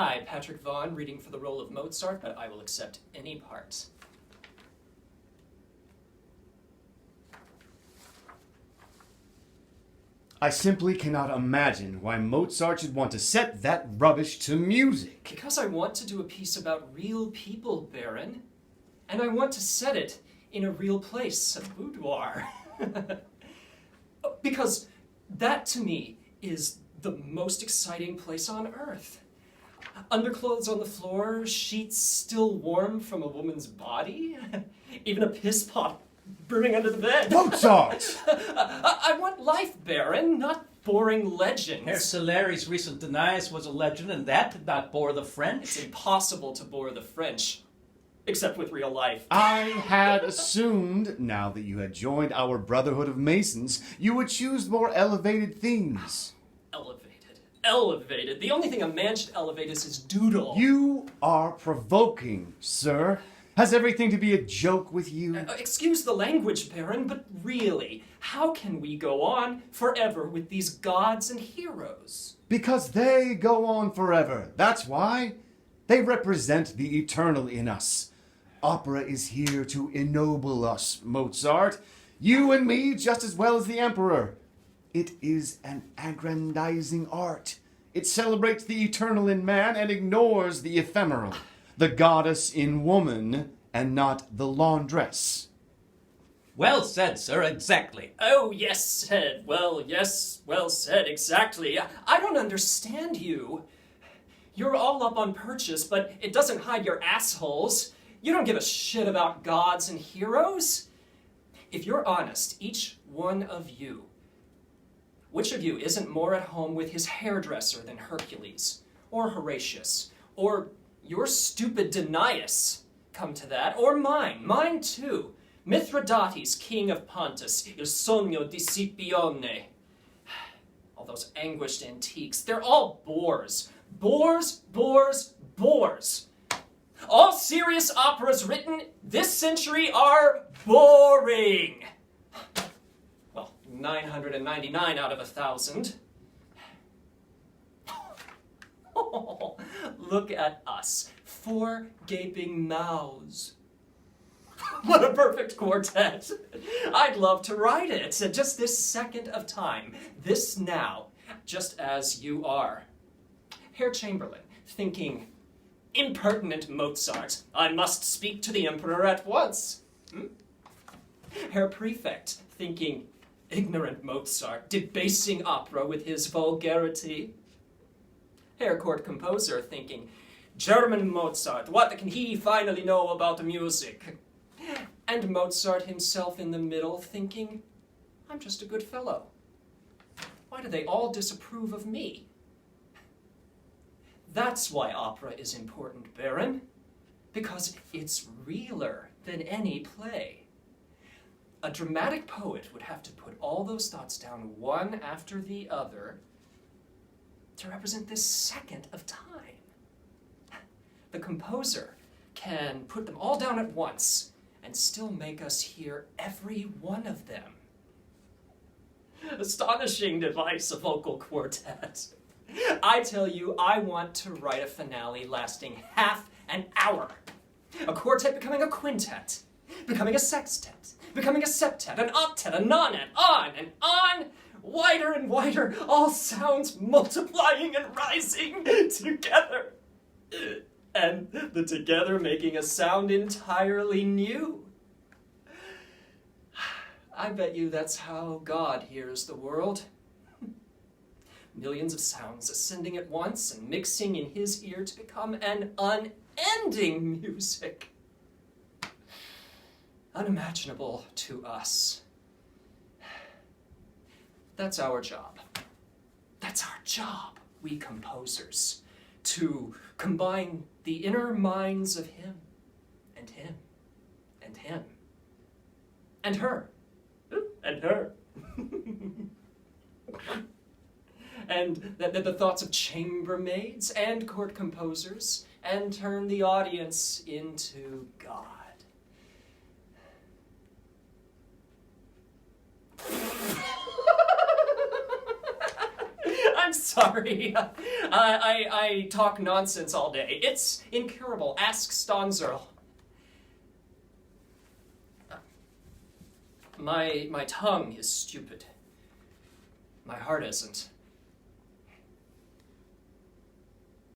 Hi, Patrick Vaughn, reading for the role of Mozart, but I will accept any part. I simply cannot imagine why Mozart should want to set that rubbish to music. Because I want to do a piece about real people, Baron. And I want to set it in a real place, a boudoir. Because that, to me, is the most exciting place on earth. Underclothes on the floor, sheets still warm from a woman's body, even a piss pot burning under the bed. Mozart! I want life, Baron, not boring legends. Herr Soleri's recent denials was a legend, and that did not bore the French. It's impossible to bore the French, except with real life. I had assumed, now that you had joined our Brotherhood of Masons, you would choose more elevated themes. Elevated. The only thing a man should elevate is his doodle. You are provoking, sir. Has everything to be a joke with you? Excuse the language, Baron, but really, how can we go on forever with these gods and heroes? Because they go on forever. That's why. They represent the eternal in us. Opera is here to ennoble us, Mozart. You and me just as well as the Emperor. It is an aggrandizing art. It celebrates the eternal in man and ignores the ephemeral. The goddess in woman and not the laundress. Well said, sir, exactly. Oh, yes said. Well, yes, well said, exactly. I don't understand you. You're all up on purchase, but it doesn't hide your assholes. You don't give a shit about gods and heroes. If you're honest, each one of you, which of you isn't more at home with his hairdresser than Hercules, or Horatius, or your stupid Denius, come to that, or mine too, Mithridates, king of Pontus, il sogno di Scipione. All those anguished antiques, they're all bores. Bores. All serious operas written this century are boring. Well, 999 out of 1,000. Oh, look at us, 4 gaping mouths. What a perfect quartet. I'd love to write it, just this second of time, this now, just as you are. Herr Chamberlain, thinking, impertinent Mozart, I must speak to the Emperor at once. Herr Prefect, thinking, ignorant Mozart, debasing opera with his vulgarity. Herr Court Composer, thinking, German Mozart, what can he finally know about music? And Mozart himself in the middle, thinking, I'm just a good fellow. Why do they all disapprove of me? That's why opera is important, Baron. Because it's realer than any play. A dramatic poet would have to put all those thoughts down one after the other to represent this second of time. The composer can put them all down at once and still make us hear every one of them. Astonishing device, a vocal quartet. I tell you, I want to write a finale lasting half an hour. A quartet becoming a quintet, becoming a sextet, becoming a septet, an octet, a nonet, on and on, wider and wider, all sounds multiplying and rising together. And the together making a sound entirely new. I bet you that's how God hears the world. Millions of sounds ascending at once and mixing in his ear to become an unending music. Unimaginable to us. That's our job. That's our job, we composers, to combine the inner minds of him, and him, and him, and her, and her. And the thoughts of chambermaids and court composers, and turn the audience into God. I'm Sorry. I talk nonsense all day. It's incurable. Ask Stonzerl. My tongue is stupid. My heart isn't.